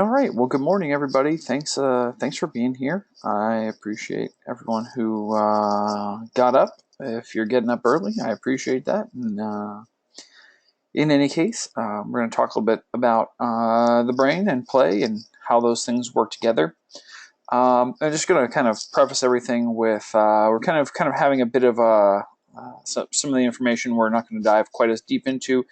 All right. Well, good morning, everybody. Thanks for being here. I appreciate everyone who got up. If you're getting up early, I appreciate that. And in any case, we're going to talk a little bit about the brain and play and how those things work together. I'm just going to kind of preface everything with we're kind of having a bit of some of the information we're not going to dive quite as deep into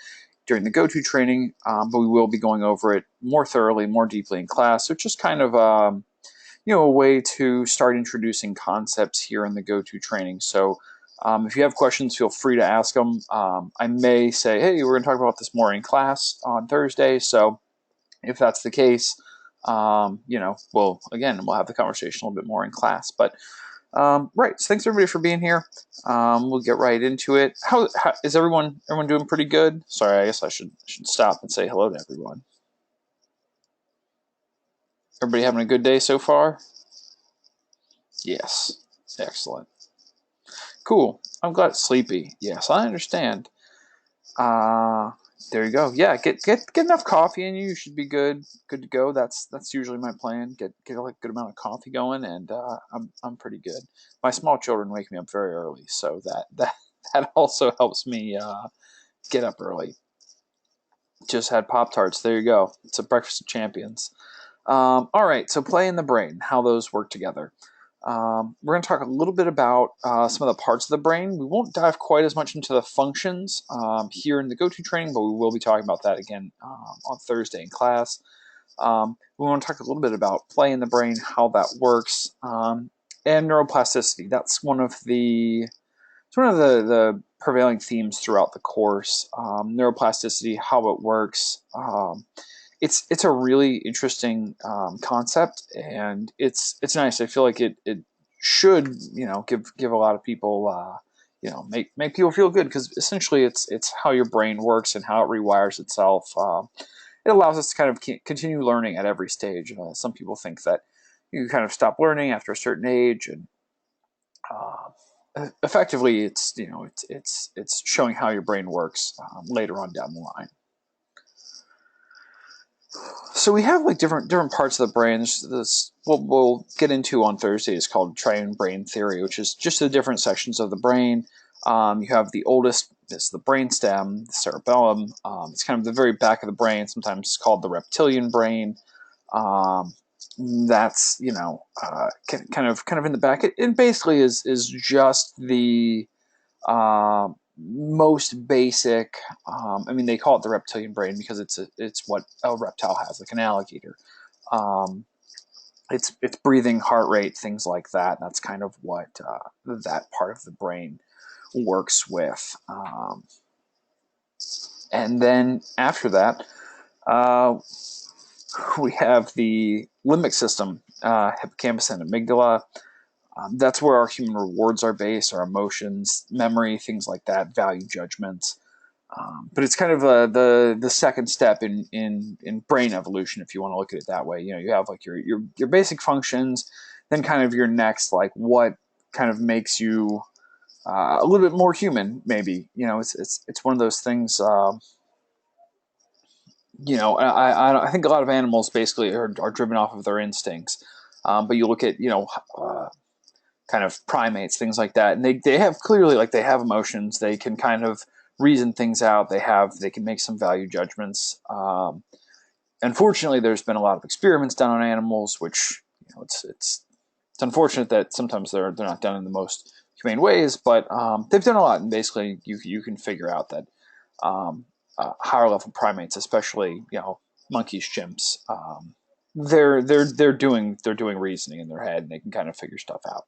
during the go-to training, but we will be going over it more thoroughly, more deeply in class. So it's just kind of a way to start introducing concepts here in the go-to training. So if you have questions, feel free to ask them. I may say, hey, we're going to talk about this more in class on Thursday. So if that's the case, we'll have the conversation a little bit more in class. But right, so thanks everybody for being here. We'll get right into it. How is everyone doing? Pretty good. Sorry, I guess I should stop and say hello to everyone. Everybody having a good day so far? Yes, excellent, cool. I'm glad it's sleepy. Yes, I understand. Uh, there you go. Yeah, get enough coffee in you. You should be good to go. That's usually my plan. Get a good amount of coffee going, and I'm pretty good. My small children wake me up very early, so that also helps me get up early. Just had Pop-Tarts. There you go. It's a breakfast of champions. All right, so play in the brain, how those work together. We're going to talk a little bit about some of the parts of the brain. We won't dive quite as much into the functions here in the go-to training, but we will be talking about that again on Thursday in class. We want to talk a little bit about play in the brain, how that works, and neuroplasticity. That's one of the prevailing themes throughout the course. Neuroplasticity, how it works. It's a really interesting concept, and it's nice. I feel like it should give a lot of people make people feel good, because essentially it's how your brain works and how it rewires itself. It allows us to kind of continue learning at every stage. Some people think that you kind of stop learning after a certain age, and effectively it's showing how your brain works later on down the line. So we have like different parts of the brain. This what we'll get into on Thursday is called triune brain theory, which is just the different sections of the brain. You have the oldest, is the brainstem, the cerebellum. It's kind of the very back of the brain, sometimes called the reptilian brain. That's kind of in the back. It basically is just the most basic. They call it the reptilian brain because it's what a reptile has, like an alligator. It's breathing, heart rate, things like that. That's kind of what that part of the brain works with. And then after that, we have the limbic system, hippocampus and amygdala. That's where our human rewards are based, our emotions, memory, things like that, value judgments. But it's kind of the second step in brain evolution, if you want to look at it that way. You have like your basic functions, then kind of your next, like what kind of makes you a little bit more human, maybe. It's one of those things. I think a lot of animals basically are driven off of their instincts. But you look at kind of primates, things like that, and they have clearly, like, they have emotions. They can kind of reason things out. They can make some value judgments. Unfortunately, there's been a lot of experiments done on animals, which it's unfortunate that sometimes they're not done in the most humane ways, but they've done a lot, and basically you can figure out that higher level primates, especially monkeys, chimps, they're doing reasoning in their head, and they can kind of figure stuff out.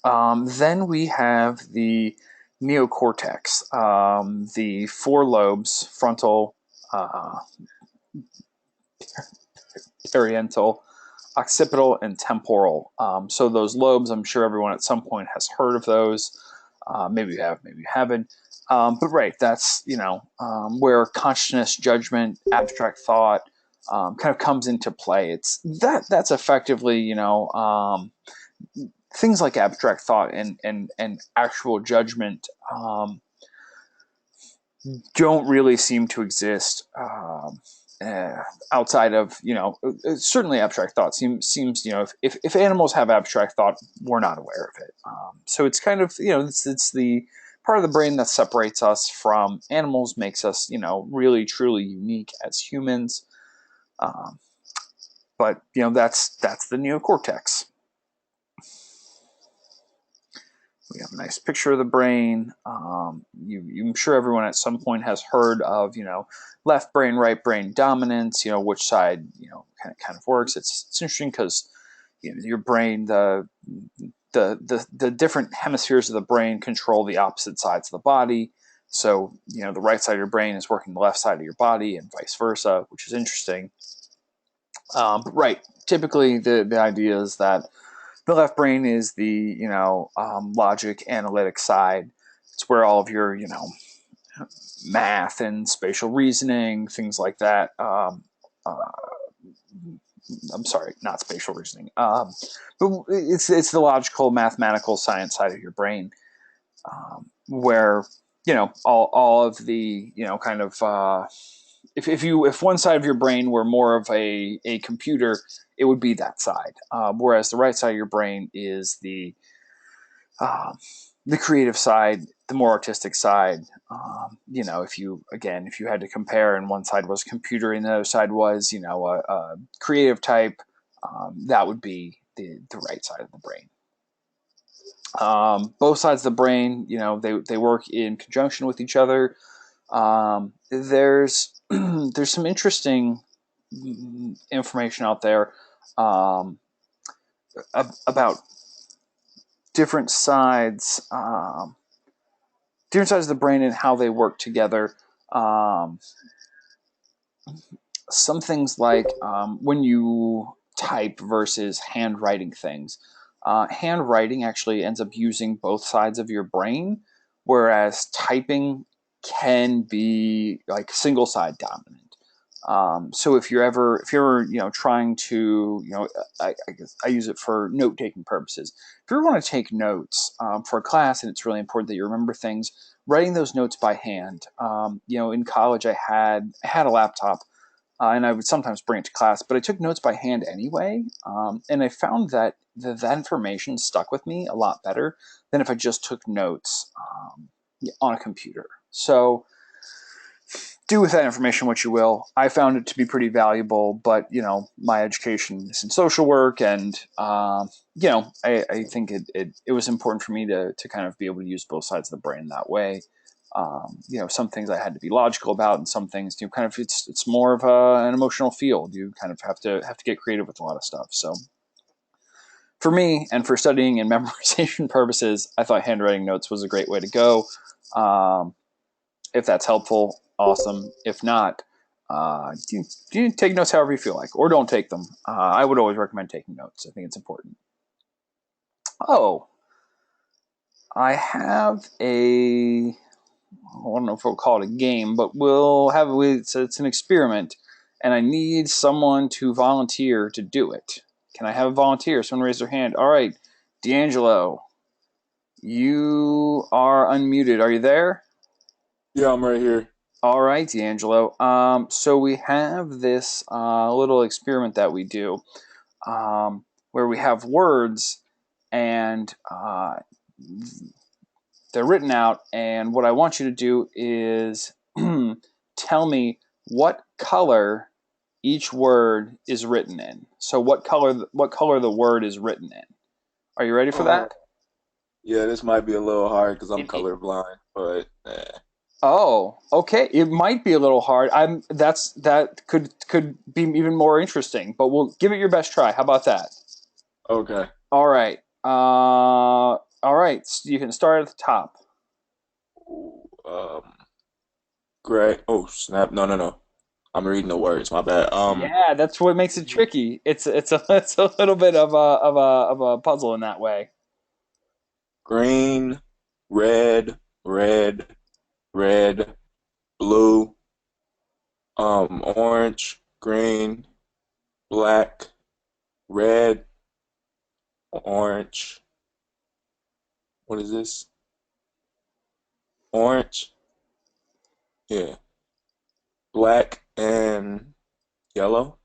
Then we have the neocortex, the four lobes: frontal, parietal, occipital, and temporal. So those lobes, I'm sure everyone at some point has heard of those. Maybe you have, maybe you haven't. But right, that's where consciousness, judgment, abstract thought kind of comes into play. That's effectively things like abstract thought and actual judgment don't really seem to exist outside of, certainly abstract thought seems, if animals have abstract thought, we're not aware of it. So it's kind of, it's the part of the brain that separates us from animals, makes us, really truly unique as humans. Um, but that's the neocortex. We have a nice picture of the brain. I'm sure everyone at some point has heard of, left brain, right brain dominance, which side, kind of works. It's interesting because, your brain, the different hemispheres of the brain control the opposite sides of the body. So, the right side of your brain is working the left side of your body and vice versa, which is interesting. But right, typically the idea is that the left brain is the logic analytic side. It's where all of your math and spatial reasoning, things like that. I'm sorry, not spatial reasoning. But it's the logical, mathematical science side of your brain, where all of the kind of if one side of your brain were more of a computer, it would be that side. Whereas the right side of your brain is uh, the creative side, the more artistic side. If you had to compare, and one side was computer and the other side was a creative type, that would be the right side of the brain. Both sides of the brain, they work in conjunction with each other. There's there's some interesting information out there about different sides, of the brain and how they work together. Um, some things like when you type versus handwriting things. Handwriting actually ends up using both sides of your brain, whereas typing can be like single side dominant. So if you're ever trying to I guess I use it for note taking purposes. If you ever want to take notes for a class, and it's really important that you remember things, writing those notes by hand. In college I had a laptop, and I would sometimes bring it to class, but I took notes by hand anyway. And I found that that information stuck with me a lot better than if I just took notes on a computer. So do with that information what you will. I found it to be pretty valuable, but my education is in social work, and I think it was important for me to kind of be able to use both sides of the brain that way. Some things I had to be logical about, and some things kind of it's more of an emotional field. You kind of have to get creative with a lot of stuff. So for me, and for studying and memorization purposes, I thought handwriting notes was a great way to go. If that's helpful, awesome. If not, you take notes however you feel like, or don't take them. I would always recommend taking notes. I think it's important. Oh, I have I don't know if we'll call it a game, but it's an experiment, and I need someone to volunteer to do it. Can I have a volunteer? Someone raise their hand. All right, D'Angelo, you are unmuted. Are you there? Yeah, I'm right here. All right, D'Angelo. So we have this little experiment that we do, where we have words, and they're written out. And what I want you to do is tell me what color each word is written in. So what color the word is written in. Are you ready for Uh, that? yeah, this might be a little hard because I'm It, colorblind, but Oh, okay. It might be a little hard. That could be even more interesting, but we'll give it your best try. How about that? okay. All right. All right. So you can start at the top. Ooh, gray. Oh, snap. No, no, no. I'm reading the words. My bad. Yeah, that's what makes it tricky. It's a little bit of a puzzle in that way. Green, red, red, red, blue, orange, green, black, red, orange. What is this? Orange. Yeah. Black and Yellow?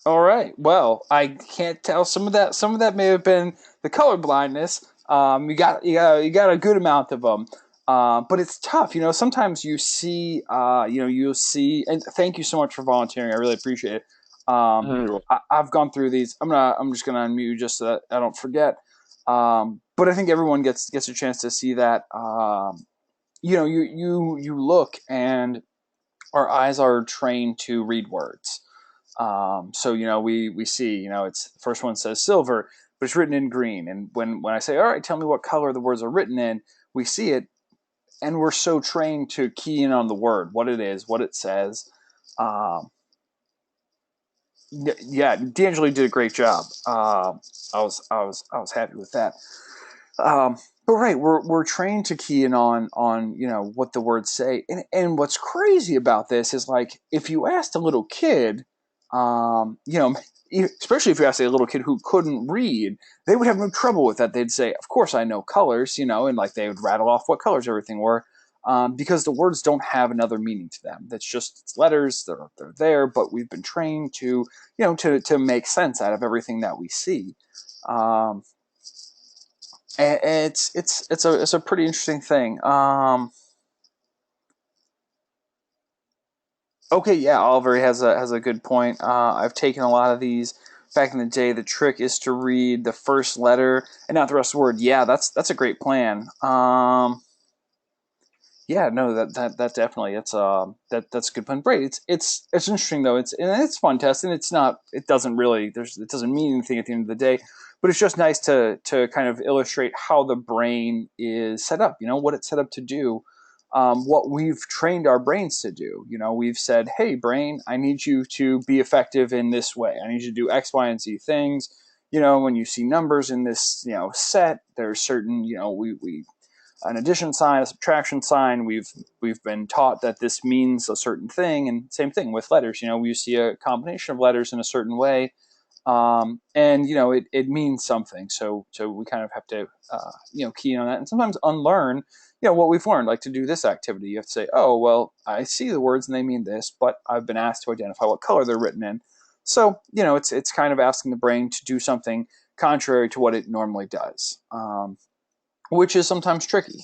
All right. Well, I can't tell. Some of that may have been the color blindness. You got a good amount of them. But it's tough. Sometimes you'll see. And thank you so much for volunteering. I really appreciate it. Mhm. I've gonna through these. I'm just gonna unmute you just so that I don't forget. But I think everyone gets a chance to see that. You look, and our eyes are trained to read words. So we see, it's the first one says silver, but it's written in green. And when I say, all right, tell me what color the words are written in, we see it, and we're so trained to key in on the word, what it is, what it says. Um, yeah, D'Angelo did a great job. I was happy with that. But right, we're trained to key in on what the words say, and what's crazy about this is, like, if you asked a little kid, especially if you asked a little kid who couldn't read, they would have no trouble with that. They'd say, "Of course I know colors," and like they would rattle off what colors everything were, because the words don't have another meaning to them. That's just it's letters. They're there, but we've been trained to make sense out of everything that we see. Um, and it's a pretty interesting thing. Okay, yeah, Oliver has a good point. I've taken a lot of these back in the day. The trick is to read the first letter and not the rest of the word. Yeah, that's a great plan. Yeah, no, that definitely that's a good plan. Right, it's interesting though. It's fun test, and it doesn't really it doesn't mean anything at the end of the day, but it's just nice to kind of illustrate how the brain is set up. What it's set up to do, what we've trained our brains to do. We've said, hey, brain, I need you to be effective in this way. I need you to do X, Y, and Z things. When you see numbers in this set, there's certain we an addition sign, a subtraction sign. We've been taught that this means a certain thing, and same thing with letters. We see a combination of letters in a certain way, and it means something. So we kind of have to key in on that, and sometimes unlearn what we've learned, like to do this activity. You have to say, oh well, I see the words and they mean this, but I've been asked to identify what color they're written in. So it's kind of asking the brain to do something contrary to what it normally does, which is sometimes tricky.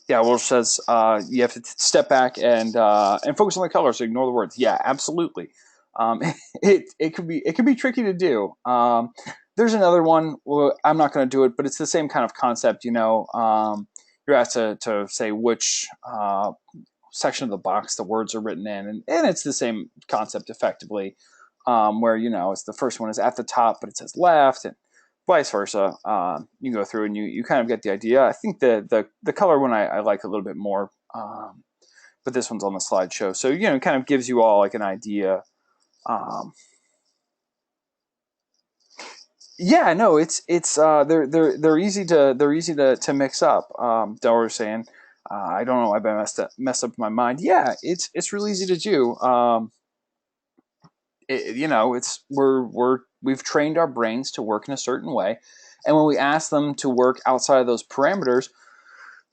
Yeah, Will says you have to step back and focus on the colors, ignore the words. Yeah, absolutely. Um, it could be tricky to do. There's another one. Well, I'm not going to do it, but it's the same kind of concept. You're asked to say which section of the box the words are written in, and it's the same concept effectively, where it's the first one is at the top, but it says left, and vice versa. You go through and you kind of get the idea. I think the color one I like a little bit more, but this one's on the slideshow, so it kind of gives you all like an idea. Um, yeah, no, they're easy to mix up. Delaware was saying, I don't know, I've been messed up my mind. Yeah, it's really easy to do. We've trained our brains to work in a certain way, and when we ask them to work outside of those parameters,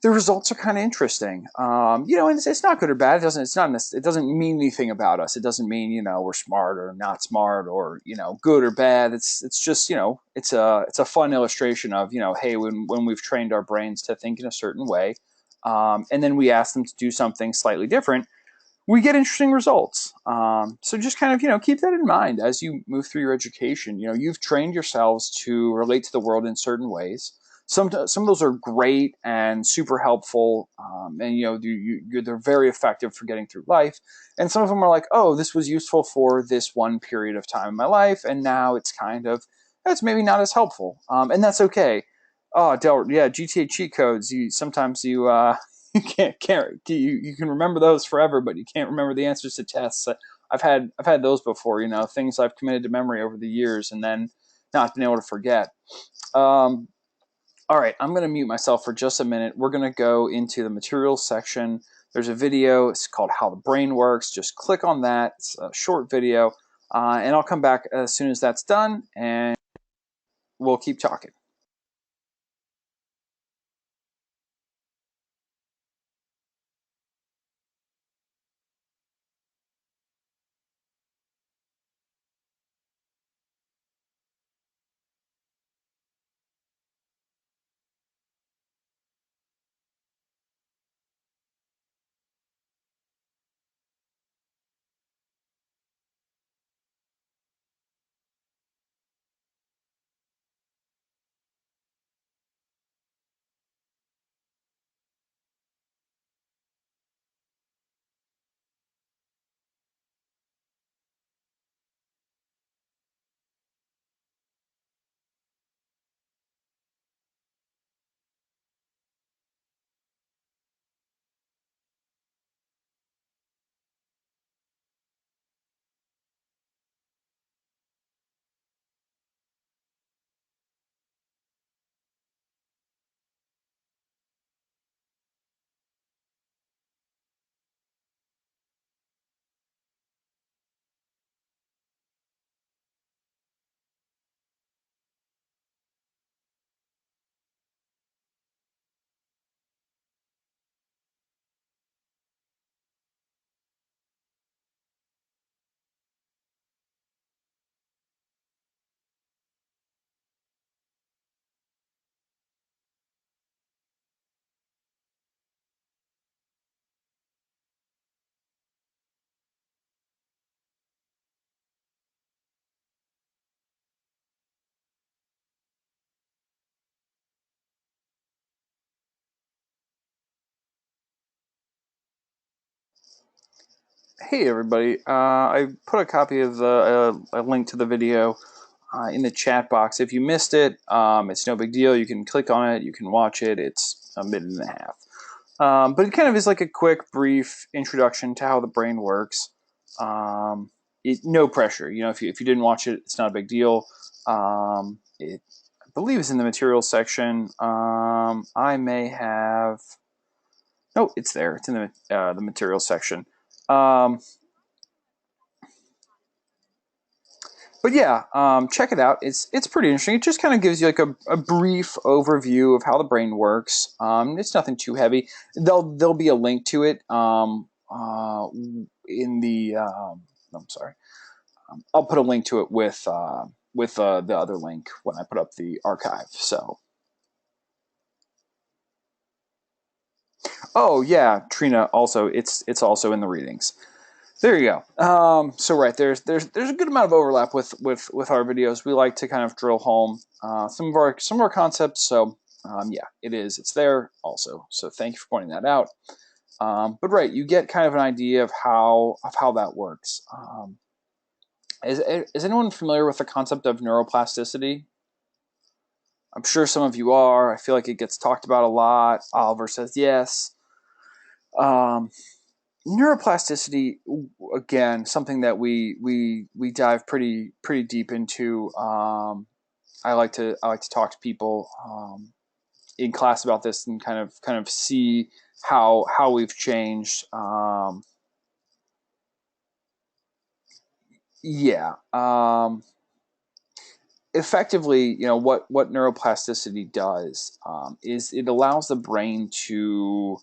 the results are kind of interesting. And it's not good or bad. It doesn't mean anything about us. It doesn't mean we're smart or not smart, or good or bad. It's just it's a fun illustration of hey, when we've trained our brains to think in a certain way, and then we ask them to do something slightly different, we get interesting results. So just kind of keep that in mind as you move through your education. You've trained yourselves to relate to the world in certain ways. Some of those are great and super helpful, and they're very effective for getting through life. And some of them are like, oh, this was useful for this one period of time in my life, and now it's maybe not as helpful, and that's okay. Oh, Del, yeah, GTA cheat codes. You can't you can remember those forever, but you can't remember the answers to tests. I've had those before. Things I've committed to memory over the years, and then not been able to forget. Um, all right, I'm going to mute myself for just a minute. We're going to go into the materials section. There's a video. It's called "How the Brain Works." Just click on that. It's a short video, and I'll come back as soon as that's done, and we'll keep talking. Hey everybody, I put a copy of a link to the video in the chat box. If you missed it, it's no big deal. You can click on it, you can watch it. It's a minute and a half. But it kind of is like a quick, brief introduction to how the brain works. No pressure. If you didn't watch it, it's not a big deal. I believe it's in the materials section. I may have... No, it's there. It's in the materials section. But yeah, check it out. It's pretty interesting. It just kind of gives you like a brief overview of how the brain works. It's nothing too heavy. There'll be a link to it in the. I'm sorry. I'll put a link to it with the other link when I put up the archive. So. Oh yeah, Trina. Also, it's also in the readings. There you go. So right there's a good amount of overlap with our videos. We like to kind of drill home some of our concepts. So yeah, it's there also. So thank you for pointing that out. But right, you get kind of an idea of how that works. Is anyone familiar with the concept of neuroplasticity? I'm sure some of you are. I feel like it gets talked about a lot. Oliver says yes. Neuroplasticity, again, something that we dive pretty deep into. I like to talk to people in class about this and kind of see how we've changed. Yeah. Effectively, what neuroplasticity does is it allows the brain to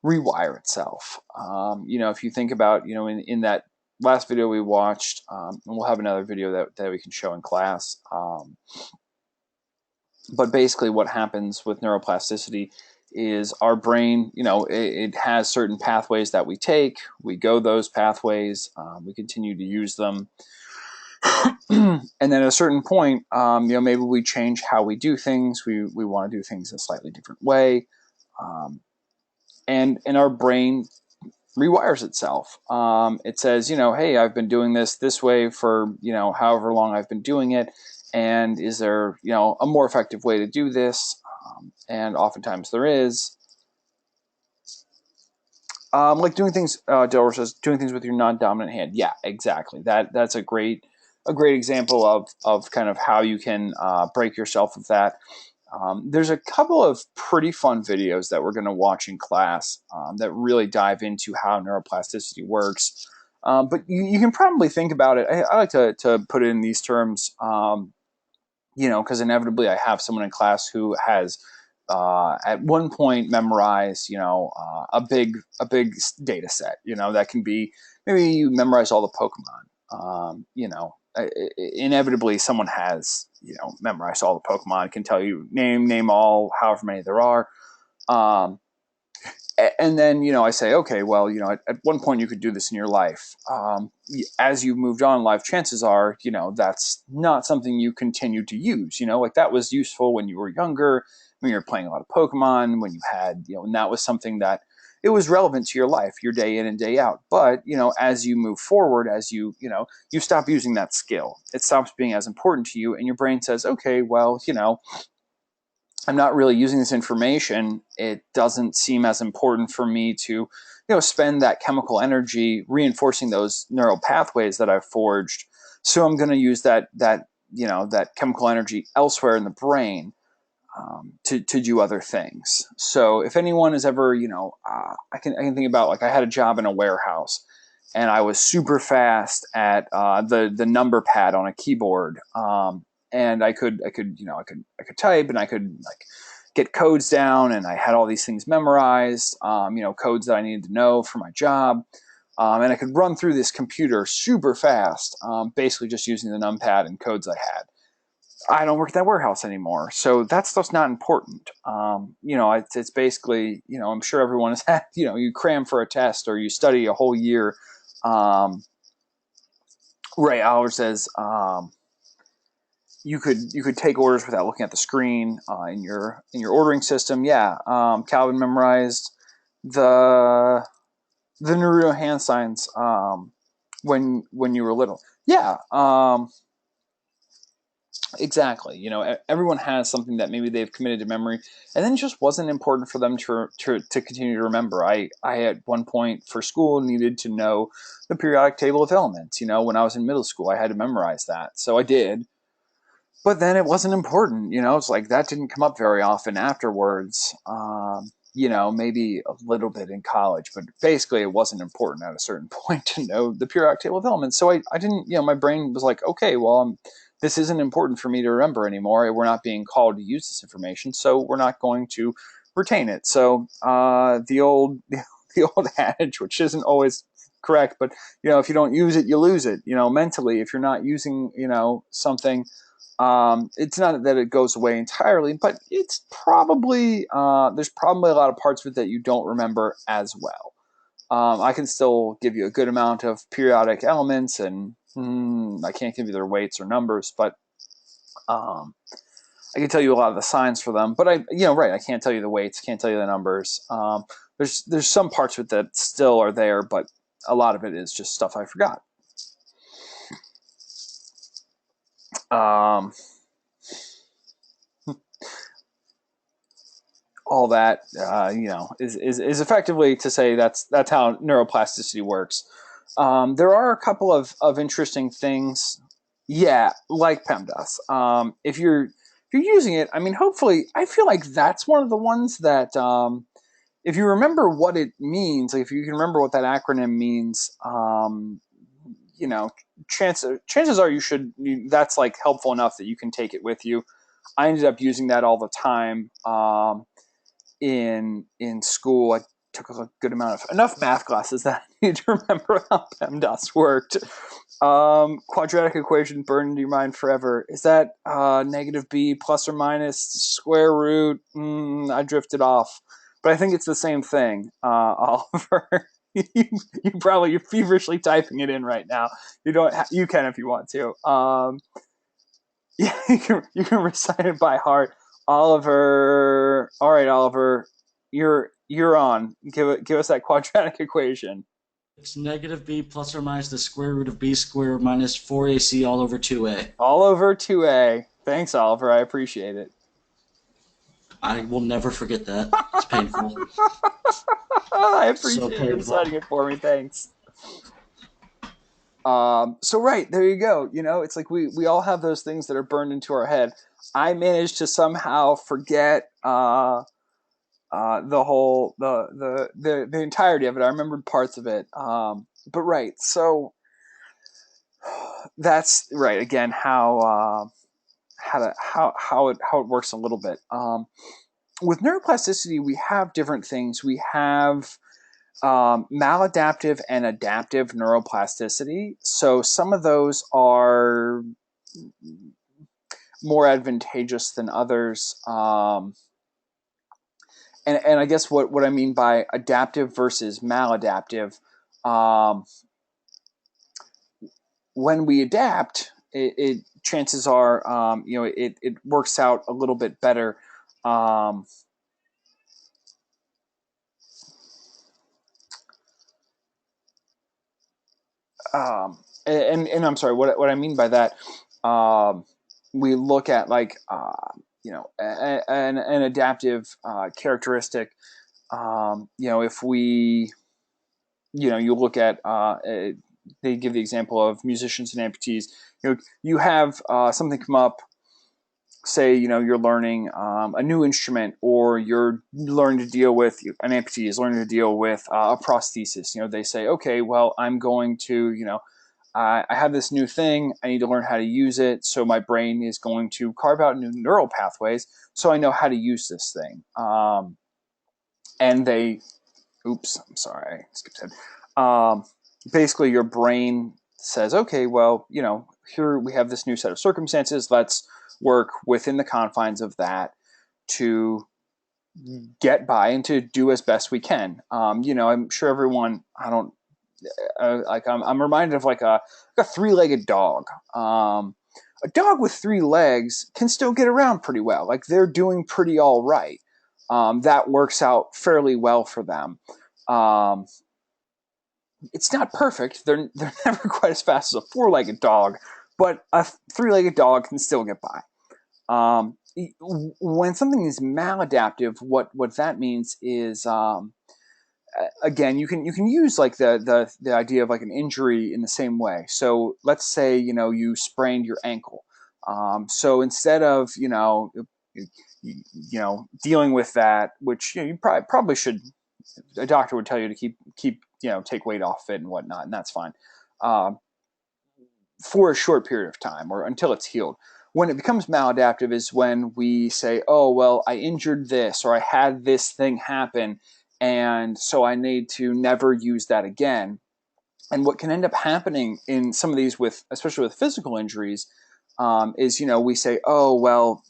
rewire itself. If you think about, in that last video we watched, and we'll have another video that we can show in class. But basically what happens with neuroplasticity is our brain, it has certain pathways that we take. We go those pathways. We continue to use them. And then at a certain point, maybe we change how we do things. We want to do things a slightly different way. And our brain rewires itself. It says, hey, I've been doing this way for, however long I've been doing it. And is there, a more effective way to do this? And oftentimes there is. Like doing things, Delaware says, doing things with your non-dominant hand. Yeah, exactly. That's a great example of kind of how you can break yourself of that. There's a couple of pretty fun videos that we're going to watch in class that really dive into how neuroplasticity works. But you can probably think about it. I like to put it in these terms, because inevitably I have someone in class who has at one point memorized, a big data set, that can be, maybe you memorize all the Pokemon, inevitably someone has, memorized all the Pokemon, can tell you name all, however many there are. And then, I say, okay, well, at one point you could do this in your life. As you've moved on in life, chances are, that's not something you continue to use. Like that was useful when you were younger, when you were playing a lot of Pokemon, when you had, and that was something that it was relevant to your life, your day in and day out. But, as you move forward, as you stop using that skill, it stops being as important to you. And your brain says, okay, well, I'm not really using this information. It doesn't seem as important for me to, spend that chemical energy reinforcing those neural pathways that I've forged. So I'm going to use that chemical energy elsewhere in the brain to do other things. So if anyone has ever, I can think about, like, I had a job in a warehouse and I was super fast at the number pad on a keyboard. And I could type, and I could like get codes down, and I had all these things memorized, codes that I needed to know for my job. And I could run through this computer super fast, basically just using the numpad and codes I had. I don't work at that warehouse anymore, so that stuff's not important. It's basically, I'm sure everyone has had, you cram for a test or you study a whole year. Ray Aller says, you could take orders without looking at the screen in your ordering system. Yeah, Calvin memorized the the Naruto hand signs when you were little. Yeah, exactly. Everyone has something that maybe they've committed to memory, and then it just wasn't important for them to continue to remember. I at one point for school needed to know the periodic table of elements. When I was in middle school, I had to memorize that, so I did. But then it wasn't important. It's like that didn't come up very often afterwards. Maybe a little bit in college, but basically it wasn't important at a certain point to know the periodic table of elements. So I didn't, my brain was like, okay, well, this isn't important for me to remember anymore. We're not being called to use this information, so we're not going to retain it. So the old the old adage, which isn't always correct, but if you don't use it, you lose it. Mentally, if you're not using something, it's not that it goes away entirely, but it's probably there's probably a lot of parts of it that you don't remember as well. I can still give you a good amount of periodic elements, and I can't give you their weights or numbers, but I can tell you a lot of the signs for them. But I can't tell you the weights, can't tell you the numbers. There's some parts of it that still are there, but a lot of it is just stuff I forgot. All that is effectively to say that's how neuroplasticity works. There are a couple of interesting things, yeah, like PEMDAS. If you're using it, I mean, hopefully, I feel like that's one of the ones that if you remember what it means, like if you can remember what that acronym means, you know, chances are that's like helpful enough that you can take it with you. I ended up using that all the time. In school, I took a good amount of enough math classes that I need to remember how PEMDAS worked. Quadratic equation burned into your mind forever. Is that negative b plus or minus square root? I drifted off, but I think it's the same thing. Oliver, you're feverishly typing it in right now. You can if you want to. Yeah, you can recite it by heart. Oliver, all right, Oliver, you're on. Give us that quadratic equation. It's negative b plus or minus the square root of b squared minus 4ac all over 2a. All over 2a. Thanks, Oliver. I appreciate it. I will never forget that. It's painful. I So appreciate you painful. reciting it for me. Thanks. So right, there you go. It's like we all have those things that are burned into our head. I managed to somehow forget the whole the entirety of it. I remembered parts of it. But right, so that's right again how it works a little bit. With neuroplasticity, we have different things. We have maladaptive and adaptive neuroplasticity. So some of those are more advantageous than others. And I guess what I mean by adaptive versus maladaptive, when we adapt, it chances are it works out a little bit better. And I'm sorry, what I mean by that, we look at like an adaptive characteristic. If we you look at they give the example of musicians and amputees. You have something come up. Say you're learning a new instrument, or you're learning to deal with an amputee is learning to deal with a prosthesis. They say, okay, well, I'm going to I have this new thing. I need to learn how to use it. So my brain is going to carve out new neural pathways so I know how to use this thing. And oops, I'm sorry, I skipped ahead. Basically, your brain says, okay, well, here we have this new set of circumstances. Let's work within the confines of that to get by and to do as best we can. I'm sure everyone, I'm reminded of like a three-legged dog. A dog with three legs can still get around pretty well. Like they're doing pretty all right. That works out fairly well for them. it's not perfect. They're never quite as fast as a four-legged dog, but a three-legged dog can still get by. When something is maladaptive, what that means is, again, you can use like the idea of like an injury in the same way. So let's say you sprained your ankle. So instead of dealing with that, which you probably should, a doctor would tell you to keep take weight off it and whatnot, and that's fine. For a short period of time or until it's healed. When it becomes maladaptive is when we say, oh, well, I injured this or I had this thing happen, and so I need to never use that again. And what can end up happening in some of these, especially with physical injuries, is we say, oh, well,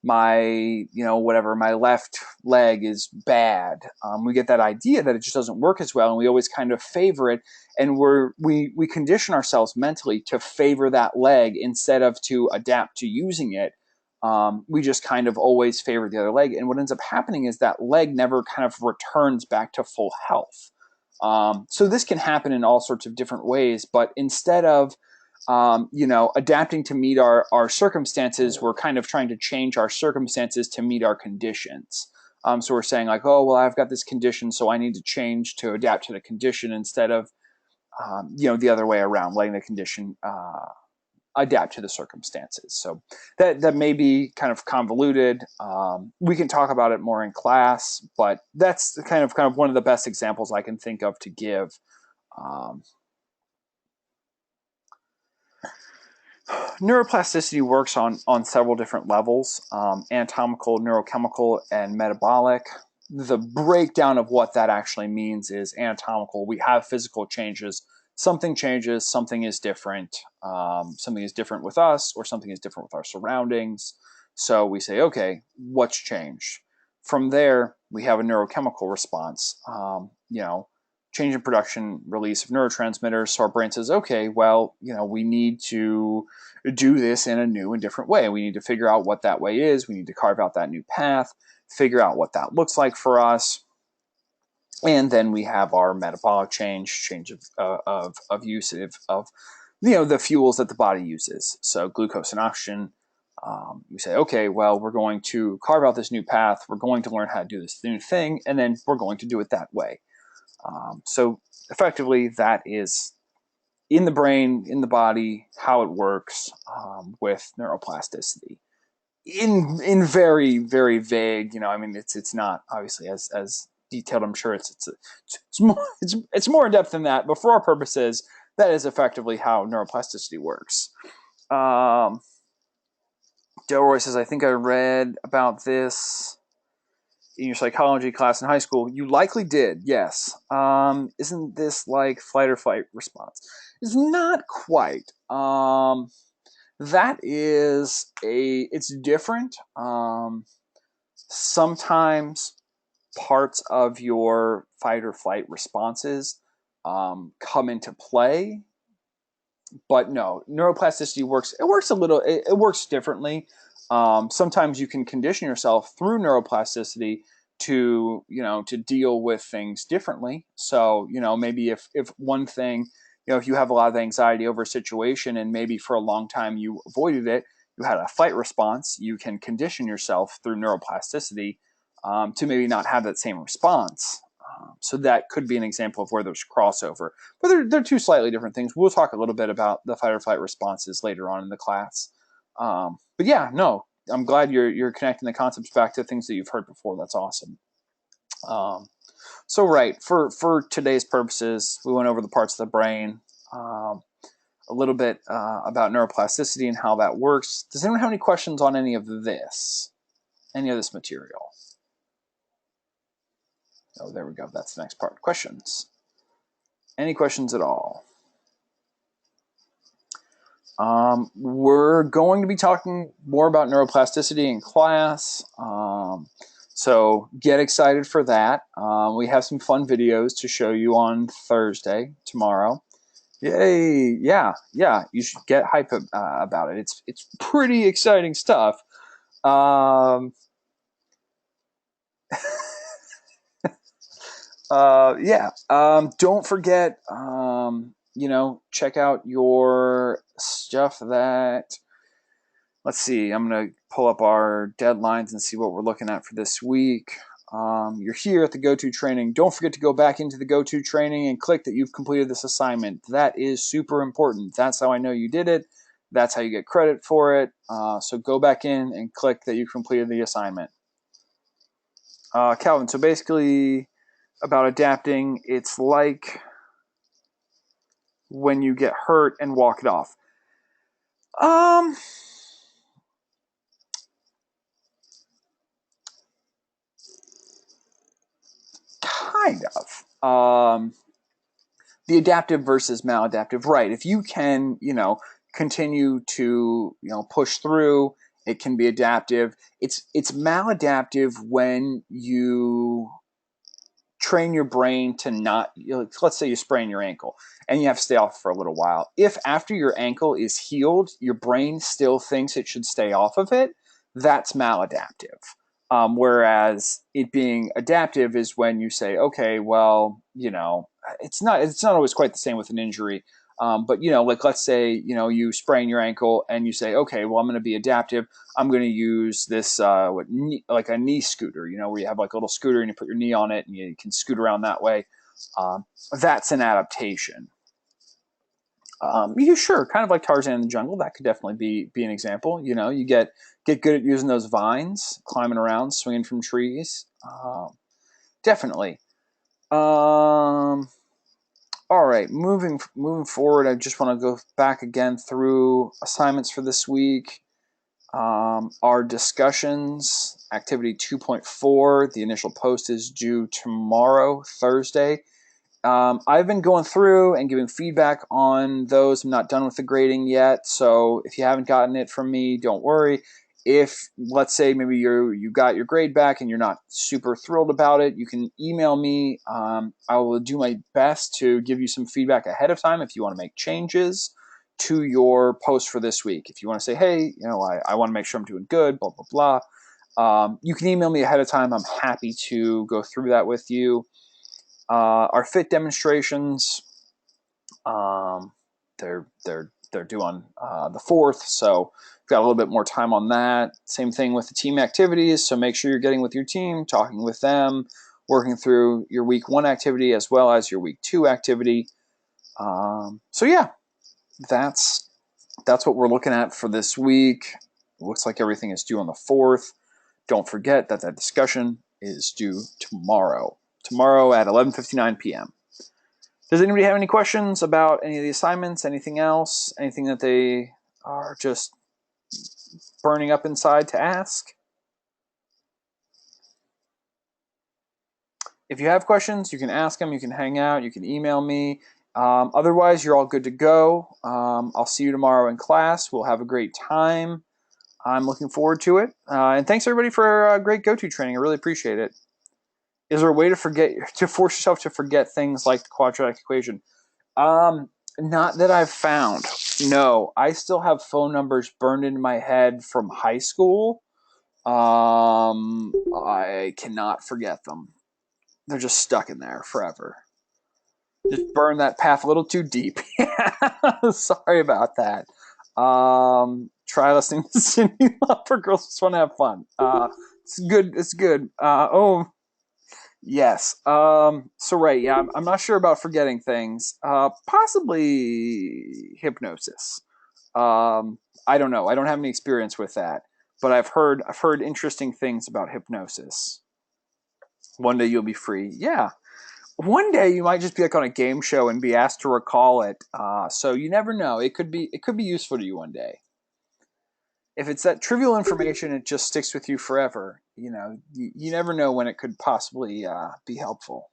my whatever, my left leg is bad. We get that idea that it just doesn't work as well, and we always kind of favor it, and we condition ourselves mentally to favor that leg instead of to adapt to using it. We just kind of always favor the other leg, and what ends up happening is that leg never kind of returns back to full health. So this can happen in all sorts of different ways, but instead of adapting to meet our circumstances, we're kind of trying to change our circumstances to meet our conditions. So we're saying like, oh, well, I've got this condition, so I need to change to adapt to the condition instead of, the other way around, letting the condition adapt to the circumstances. So that may be kind of convoluted. We can talk about it more in class, but that's kind of one of the best examples I can think of to give. Neuroplasticity works on several different levels, anatomical, neurochemical, and metabolic. The breakdown of what that actually means is anatomical. We have physical changes. Something changes, something is different. Something is different with us, or something is different with our surroundings. So we say, okay, what's changed? From there, we have a neurochemical response. Change in production, release of neurotransmitters. So our brain says, okay, well, we need to do this in a new and different way. We need to figure out what that way is. We need to carve out that new path, figure out what that looks like for us. And then we have our metabolic change of use of the fuels that the body uses. So glucose and oxygen. We say, okay, well, we're going to carve out this new path. We're going to learn how to do this new thing, and then we're going to do it that way. So effectively, that is in the brain, in the body, how it works with neuroplasticity. In very, very vague, it's not obviously as detailed. I'm sure it's more in depth than that, but for our purposes, that is effectively how neuroplasticity works. Delroy says, I think I read about this in your psychology class in high school. You likely did, yes. Isn't this like flight or fight response? It's not quite. It's different. Sometimes parts of your fight or flight responses come into play, but no, neuroplasticity works. It works a little. It works differently. Sometimes you can condition yourself through neuroplasticity to deal with things differently. So maybe if one thing, if you have a lot of anxiety over a situation and maybe for a long time you avoided it, you had a fight response, you can condition yourself through neuroplasticity to maybe not have that same response. So that could be an example of where there's crossover. But they're two slightly different things. We'll talk a little bit about the fight or flight responses later on in the class. But yeah, no, I'm glad you're connecting the concepts back to things that you've heard before. That's awesome. So right, for today's purposes, we went over the parts of the brain, a little bit about neuroplasticity and how that works. Does anyone have any questions on any of this material? Oh, there we go. That's the next part. Questions? Any questions at all? We're going to be talking more about neuroplasticity in class. So get excited for that. We have some fun videos to show you on Thursday, tomorrow. Yay! Yeah. You should get hype about it. It's pretty exciting stuff. Yeah. Don't forget, check out your stuff that, let's see, I'm going to pull up our deadlines and see what we're looking at for this week. You're here at the go-to training. Don't forget to go back into the go-to training and click that you've completed this assignment. That is super important. That's how I know you did it. That's how you get credit for it. So go back in and click that you completed the assignment. Calvin, so basically about adapting, it's like when you get hurt and walk it off. Kind of. The adaptive versus maladaptive, right? If you can, continue to, push through, it can be adaptive. It's maladaptive when you train your brain to not, let's say you sprain your ankle and you have to stay off for a little while. If after your ankle is healed, your brain still thinks it should stay off of it, that's maladaptive. Whereas it being adaptive is when you say, okay, well, it's not always quite the same with an injury. But like let's say, you sprain your ankle and you say, okay, well, I'm going to be adaptive. I'm going to use this like a knee scooter, where you have like a little scooter and you put your knee on it and you can scoot around that way. That's an adaptation. You sure, kind of like Tarzan in the jungle. That could definitely be an example. You get good at using those vines, climbing around, swinging from trees. Definitely. All right, moving forward, I just want to go back again through assignments for this week. Our discussions, activity 2.4, the initial post is due tomorrow, Thursday. I've been going through and giving feedback on those. I'm not done with the grading yet, so if you haven't gotten it from me, don't worry. If, let's say, maybe you got your grade back and you're not super thrilled about it, you can email me. I will do my best to give you some feedback ahead of time if you want to make changes to your post for this week. If you want to say, hey, I want to make sure I'm doing good, blah, blah, blah. You can email me ahead of time. I'm happy to go through that with you. Our fit demonstrations, they're due on the 4th, so we've got a little bit more time on that. Same thing with the team activities, so make sure you're getting with your team, talking with them, working through your week 1 activity as well as your week 2 activity. So yeah, that's what we're looking at for this week. It looks like everything is due on the 4th. Don't forget that discussion is due tomorrow at 11:59 p.m. Does anybody have any questions about any of the assignments, anything else, anything that they are just burning up inside to ask? If you have questions, you can ask them, you can hang out, you can email me. Otherwise, you're all good to go. I'll see you tomorrow in class. We'll have a great time. I'm looking forward to it. And thanks everybody for great go-to training. I really appreciate it. Is there a way to force yourself to forget things like the quadratic equation? Not that I've found. No, I still have phone numbers burned into my head from high school. I cannot forget them. They're just stuck in there forever. Just burn that path a little too deep. Sorry about that. Try listening to Cindy Lauper. Girls just want to have fun. It's good. It's good. Yes. So right. Yeah. I'm not sure about forgetting things. Possibly hypnosis. I don't know. I don't have any experience with that, but I've heard interesting things about hypnosis. One day you'll be free. Yeah. One day you might just be like on a game show and be asked to recall it. So you never know. It could be useful to you one day. If it's that trivial information, it just sticks with you forever. You never know when it could possibly be helpful.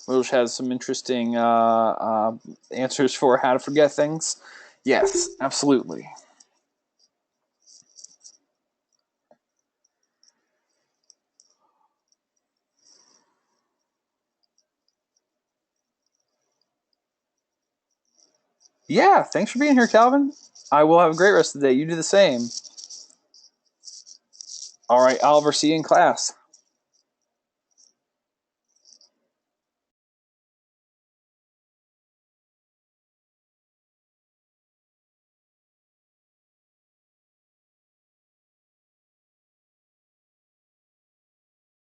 Wilsh has some interesting answers for how to forget things. Yes, absolutely. Yeah, thanks for being here, Calvin. I will have a great rest of the day. You do the same. All right, Oliver, see you in class.